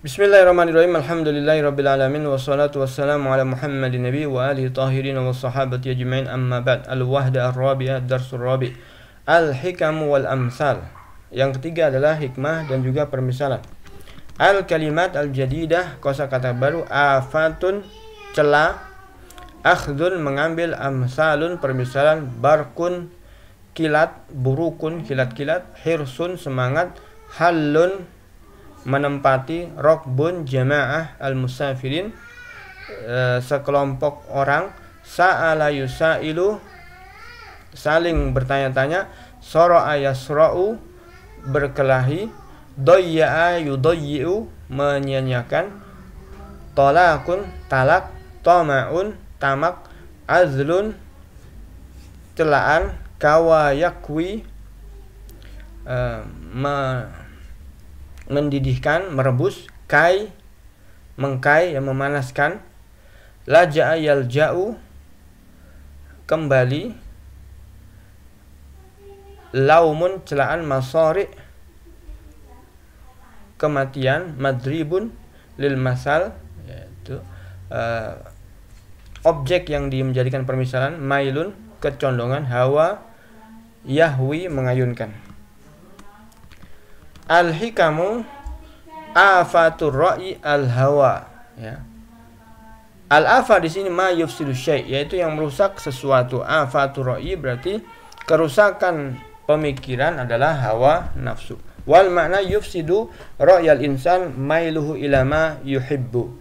Bismillahirrahmanirrahim. Alhamdulillahirabbil alamin wassalatu wassalamu ala Muhammadin nabi wa alihi tahirin wa sahabati ajmain amma ba'd. Al-wahda ar-rabi'ah darsul rabi'. Al-hikam wal amsal. Yang ketiga adalah hikmah dan juga permisalan. Al-kalimat al-jadidah, kosakata baru. Afatun, celah. Akhdun, mengambil. Amsalun, permisalan. Barkun, kilat. Burukun, kilat-kilat. Hirsun, semangat. Hallun, menempati. Rokbun, jamaah al-musafirin, sekelompok orang. Sa'ala yusailu, saling bertanya-tanya. Soro'a yasro'u, berkelahi. Doyya'a yudayyi'u, menyanyiakan. Tolakun, talak. Toma'un, tamak. Azlun, celaan. Kawayakwi, mendidihkan, merebus. Kai, mengkai, yang memanaskan. Laja'a yalja'u, kembali. Laumun, celaan. Masori', kematian. Madribun, lil masal, yaitu objek yang menjadikan permisalan. Mailun, kecondongan. Hawa, yahwi, mengayunkan. Al-hikamu afatur ra'i al-hawa, ya. Al-afa di sini ma yufsidu syai', yaitu yang merusak sesuatu. Afatur ra'i berarti kerusakan pemikiran adalah hawa nafsu. Wal makna yufsidu ra'yal insan mailuhu ila ma yuhibbu,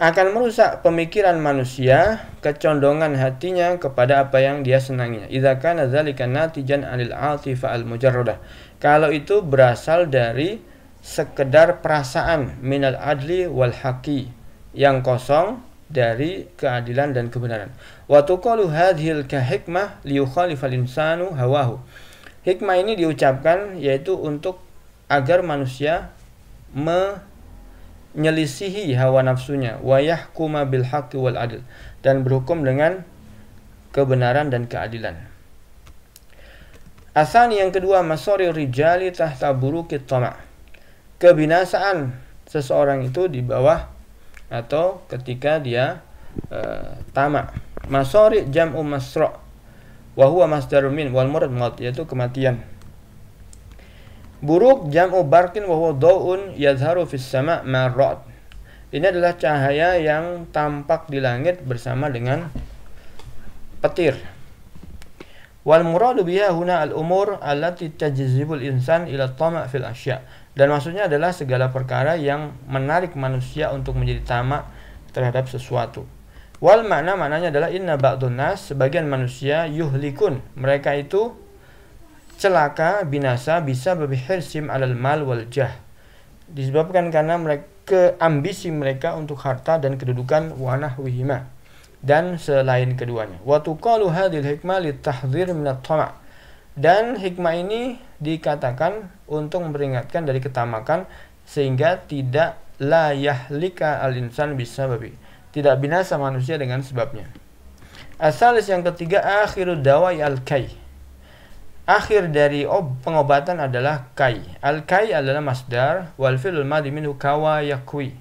akan merusak pemikiran manusia, kecondongan hatinya kepada apa yang dia senangi. Idza kana dzalika natijan 'anil 'atifah al-mujarradah, kalau itu berasal dari sekedar perasaan. Minal adli wal haqi, yang kosong dari keadilan dan kebenaran. Wa tuqalu hadhil ka hikmah liyukhalifal insanu hawahu, hikmah ini diucapkan yaitu untuk agar manusia menyelisihi hawa nafsunya. Wa yahkuma bil haqqi wal adl, dan berhukum dengan kebenaran dan keadilan. Asani, yang kedua. Masori rijali tahta buruki tama', kebinasaan seseorang itu di bawah atau ketika dia tamak. Masori jam'u masra' wa huwa masdarun min, wal murad maut, yaitu kematian. Buruk jam'u barkin wa huwa daw'un yadharu fis sama' ma'rad, ini adalah cahaya yang tampak di langit bersama dengan petir. Wal muradu biha huna al-umur allati tajzibul insan ila tama' fil asya', dan maksudnya adalah segala perkara yang menarik manusia untuk menjadi tamak terhadap sesuatu. Wal maknanya adalah inna ba'dun nas, sebagian manusia, yuhlikun, mereka itu celaka, binasa, bisa bihirsim alal mal wal jah, disebabkan karena mereka ambisi mereka untuk harta dan kedudukan. Wa nahwihima, dan selain keduanya. Wa tuqalu hadhil hikmah litahdzir minat tama', dan hikmah ini dikatakan untuk memperingatkan dari ketamakan, sehingga tidak la yahlika al-insan bisababi, tidak binasa manusia dengan sebabnya. Asalis, yang ketiga. Akhirud dawai al-kai, akhir dari pengobatan adalah kai. Al-kai adalah masdar. Wal fi'lul madhi minhu kawa yakwi,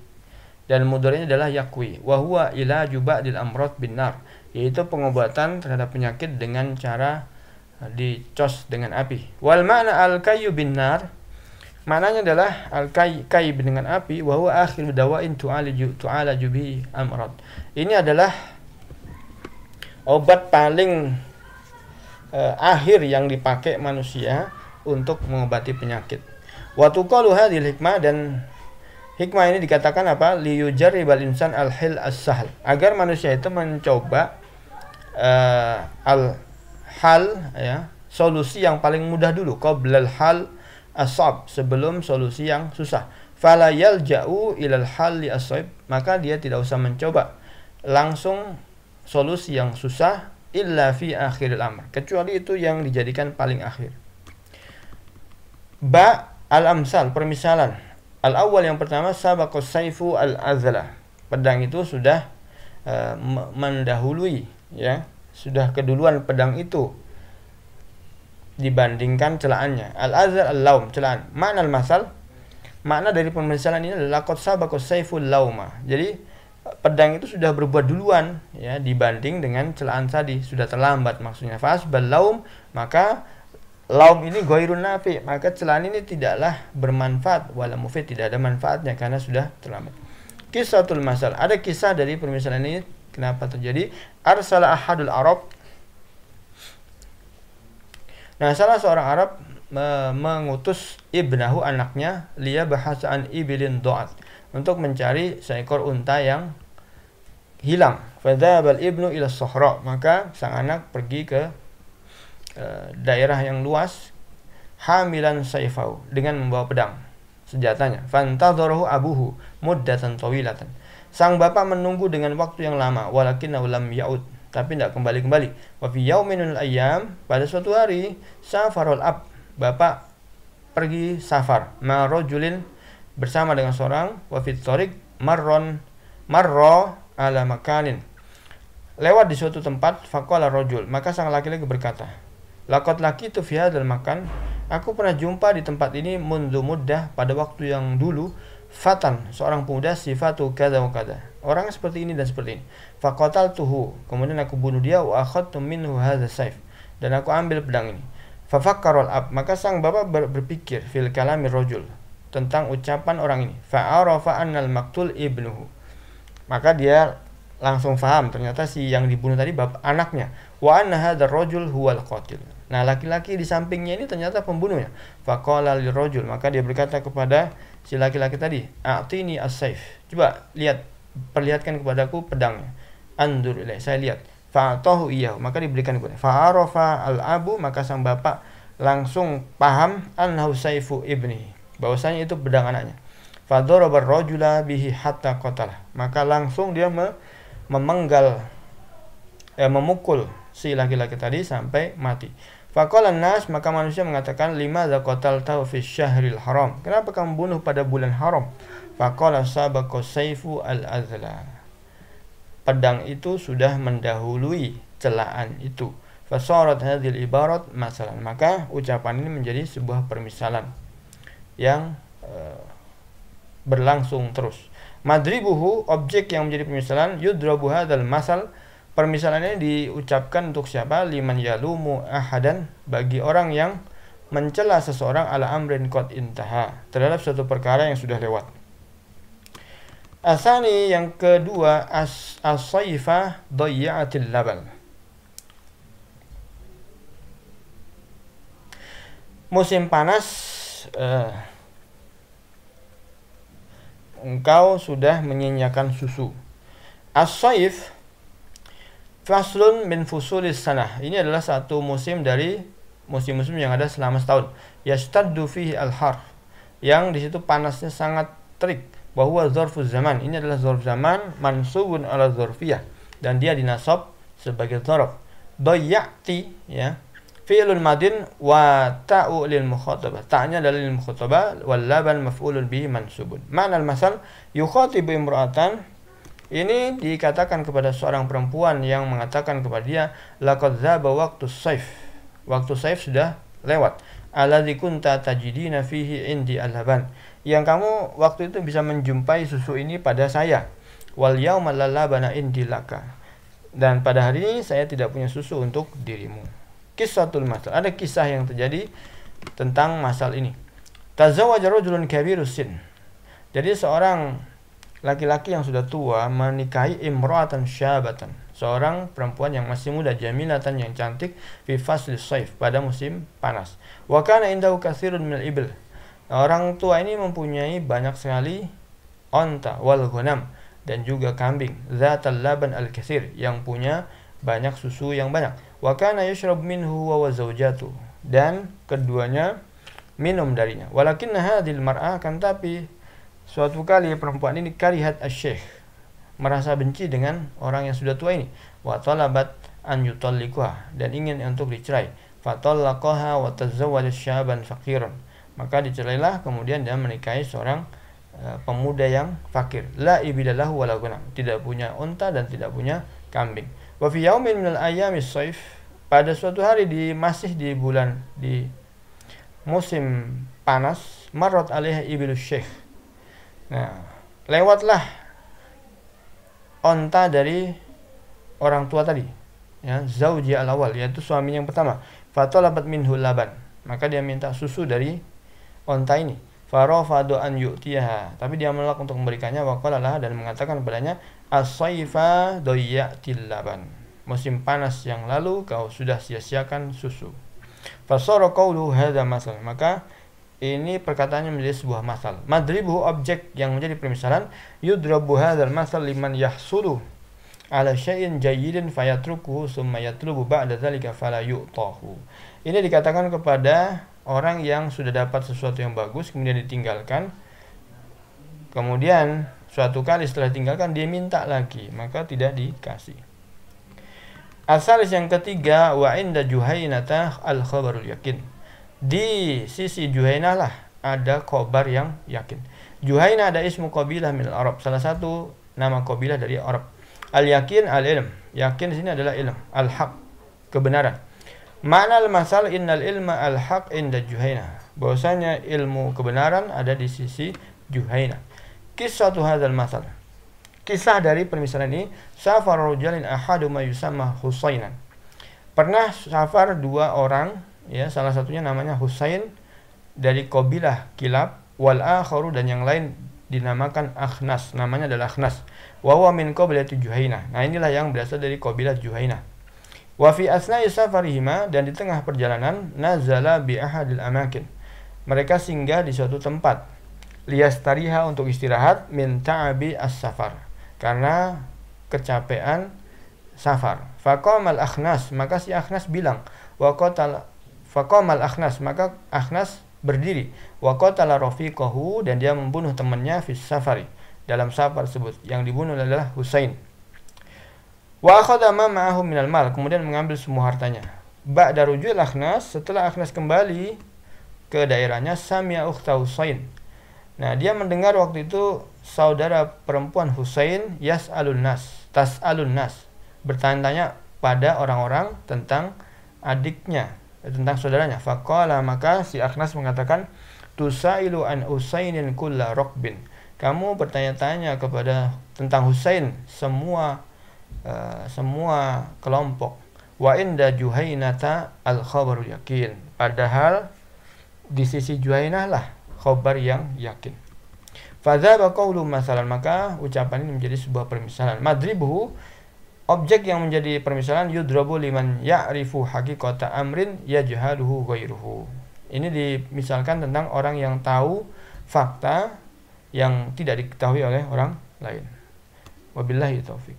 dan mudhari'nya adalah yakwi. Wa huwa ilaju ba'dil amrad bin nar, yaitu pengobatan terhadap penyakit dengan cara dicos dengan api. Wal makna al-kayyu bin nar, maknanya adalah al-kay dengan api. Wa huwa akhir dawa'in tu'alaju bihi amrad, ini adalah obat paling akhir yang dipakai manusia untuk mengobati penyakit. Wa tuqalu hadhil hikmah, dan hikmah ini dikatakan apa? Liyujarribal insan al-hil as-sahl, agar manusia itu mencoba al-hal, ya, solusi yang paling mudah dulu. Qablal hal asab, sebelum solusi yang susah. Fala yalja'u ilal hal li asab, maka dia tidak usah mencoba langsung solusi yang susah. Illa fi akhiril amr, kecuali itu yang dijadikan paling akhir. Ba al-amsal, permisalan. Al-awwal, yang pertama. Sabaqus saifu al-azla, pedang itu sudah mendahului, ya, sudah keduluan pedang itu dibandingkan celaannya. Al-azal al-laum, celaan. Makna al-masal, Makna dari permisalan ini adalah qad sabaqa saiful lauma. Jadi pedang itu sudah berbuat duluan ya dibanding dengan celaan tadi, sudah terlambat maksudnya. Fasbal laum, maka laum ini ghairun nafi, maka celaan ini tidaklah bermanfaat, wala mufid, tidak ada manfaatnya karena sudah terlambat. Kisatul masal, ada kisah dari permisalan ini kenapa terjadi. Arsala ahadul Arab. Nah, salah seorang Arab mengutus ibnahu, anaknya, liya bahasaan ibilin do'at, untuk mencari seekor unta yang hilang. Fadzabal ibnu ila sohra, maka sang anak pergi ke daerah yang luas, hamilan saifau, dengan membawa pedang, senjatanya. Fantadharahu abuhu muddatan tawilatan, sang bapak menunggu dengan waktu yang lama, walakinnahu lam yaud, tapi tidak kembali-kembali. Wa fi yaumin minal ayyam, pada suatu hari, safarul ab, bapak pergi safar, ma rajulin, bersama dengan seorang, wa fit thariq marra ala makanin, lewat di suatu tempat, faqala rajul, maka sang laki-laki berkata, laqad laqitu fi hadzal makan, aku pernah jumpa di tempat ini mundu muddah, pada waktu yang dulu, fatan, seorang pemuda, sifatu kada wa kada, orang seperti ini dan seperti ini. Faqataltuhu, kemudian aku bunuh dia, wa akhadtu minhu hadzal saif, dan aku ambil pedang ini. Fafakkarul ab, maka sang bapak berpikir, fil kalami rajul, tentang ucapan orang ini. Fa'arafa annal maktul ibnuhu, maka dia langsung faham ternyata si yang dibunuh tadi bapak anaknya. Wa anna hadzal rajul huwal qatil, nah laki-laki di sampingnya ini ternyata pembunuhnya. Faqala lirajul, maka dia berkata kepada si laki-laki tadi, a'tini as-saif, coba perlihatkan kepadaku pedangnya. Andur ilaih, saya lihat. Fa'atahu iyahu, maka diberikan kepada. Fa'arafa al-abu, maka sang bapak langsung paham annahu saifu ibni, bahwasanya itu pedang anaknya. Fadharabar rajula bihi hatta qatalah, maka langsung dia memukul si laki-laki tadi sampai mati. Faqala nas, maka manusia mengatakan, limadza qataltahu fi syahril haram, kenapa kamu bunuh pada bulan haram? Faqala sabaqa saifu al-azla, pedang itu sudah mendahului celaan itu. Fasarat hadhil ibarat masalan, maka ucapan ini menjadi sebuah permisalan yang berlangsung terus. Madribuhu, objek yang menjadi permisalan, yudrabu hadzal masal, permisalannya diucapkan untuk siapa? Liman yalumu ahadan, bagi orang yang mencela seseorang, ala amrin qad intaha, terhadap suatu perkara yang sudah lewat. Asani, yang kedua, as-saifah dayya'atil labal, musim panas, engkau sudah menyanyiakan susu. As-saif faslun min fusulis sanah, ini adalah satu musim dari musim-musim yang ada selama setahun. Yastaddu fihi al-har, yang di situ panasnya sangat terik. Bahwa dzarfuz zaman, ini adalah dzarf zaman, mansubun ala dzarfiyah, dan dia dinasab sebagai dzarf. Dayyati, ya, fi'lun madin wa ta'u lil mukhatabah, ta'nya adalah lil mukhatabah, wal laban maf'ulun bihi mansubun. Ma'na al-masal, yukhatibu imra'atan, ini dikatakan kepada seorang perempuan yang mengatakan kepada dia, laqad dzaba waqtus saif, waktu saif sudah lewat. Alladzi kunta tajidina fihi indi al-laban, yang kamu waktu itu bisa menjumpai susu ini pada saya. Wal yauma la labana indi laka, dan pada hari ini saya tidak punya susu untuk dirimu. Kissatul masal, ada kisah yang terjadi tentang masal ini. Tazawwaja rajulun kabirus sin, jadi seorang laki-laki yang sudah tua menikahi imra'atan syabatan, seorang perempuan yang masih muda, jamilatan yang cantik, fi faslis saif, pada musim panas. Wa kana indahu katsirun minal ibil, orang tua ini mempunyai banyak sekali onta, wal ghanam, dan juga kambing, zatal laban al-katsir, yang punya banyak susu yang banyak. Wa kana yashrab minhu wa zawjatu, dan keduanya minum darinya. Walakinna hadhil mar'ah, kan tapi suatu kali perempuan ini karihat asy-syekh, merasa benci dengan orang yang sudah tua ini. Wa talabat an yutallikuha, dan ingin untuk dicerai. Fa talaqaha wa tazawwaja syaban faqiran, maka dicerailah, kemudian dia menikahi seorang pemuda yang fakir. La ibidalahu wala ghanam, tidak punya unta dan tidak punya kambing. Wa fi yaumin minal ayyamis saif, pada suatu hari masih di bulan musim panas, marot alaiha ibilus syekh. Nah, lewatlah onta dari orang tua tadi, ya, zauji al-awwal, yaitu suaminya yang pertama. Fatalabat minhu laban, maka dia minta susu dari onta ini. Farafadu an yu'tiyaha, tapi dia menolak untuk memberikannya. Waqalalah, dan mengatakan kepadanya, as-sayfa doyyatil laban, musim panas yang lalu kau sudah sia-siakan susu. Fasara qawlu hadza masal, maka ini perkataannya menjadi sebuah masal. Madribuhu, objek yang menjadi permisalan. Yudrabu hadzal masal liman yahsulu ala syai'in jayyidin fayatrukuhu summa yatlubu ba'da dzalika fala yu'tahu. Ini dikatakan kepada orang yang sudah dapat sesuatu yang bagus kemudian ditinggalkan, kemudian suatu kali setelah ditinggalkan dia minta lagi, maka tidak dikasih. Asal yang ketiga, wa inda Juhainata al-khabarul yakin. Di sisi Juhainah lah ada khabar yang yakin. Juhainah ada ismu qabilah min al-Arab, salah satu nama qabilah dari Arab. Al-yakin al-ilm, yakin di sini adalah ilm, al-haq, kebenaran. Makna al-masal innal ilma al-haq inda Juhainah, bahwasanya ilmu kebenaran ada di sisi Juhainah. Kisah hadzal masal, kisah dari permisalan ini, safar rajalin ahaduma yusamma Husainan. Pernah safar dua orang, ya, salah satunya namanya Husain dari qabilah Kilab, wal akharu, dan yang lain dinamakan Akhnas, namanya adalah Akhnas. Wa huwa min qabilati Juhainah. Nah, inilah yang berasal dari qabilah Juhainah. Wa fi asna'i safarihima, dan di tengah perjalanan, nazala bi ahadil amakin, mereka singgah di suatu tempat, liyastariha, untuk istirahat, min ta'abi as-safar, karena kecapean safar. Faqamal Akhnas, maka si Akhnas bilang, faqamal Akhnas, maka Akhnas berdiri, wa qatala rafiqahu, dan dia membunuh temannya fi safari, dalam safar tersebut. Yang dibunuh adalah Husain. Wa akhadha ma ma'ahu minal mal, kemudian mengambil semua hartanya. Ba'da rujul Akhnas, setelah Akhnas kembali ke daerahnya, sami'a ukhta Husain. Nah, dia mendengar waktu itu saudara perempuan Husain tas'alun nas, bertanya-tanya pada orang-orang tentang adiknya, tentang saudaranya. Faqala, maka si Akhnas mengatakan, tusailu an Husainin kulla raqbin, kamu bertanya-tanya kepada tentang Husain semua kelompok. Wa inda Juhainata al-khabarul yakin, padahal di sisi Juhainah lah khabar yang yakin. Fadzaba qawlu masalan, maka ucapan ini menjadi sebuah permisalan. Madribuhu, objek yang menjadi permisalan, yudrabu liman ya'rifu haqiqata amrin yajhaluhu ghairuhu. Ini dimisalkan tentang orang yang tahu fakta yang tidak diketahui oleh orang lain. Wabillahi taufik.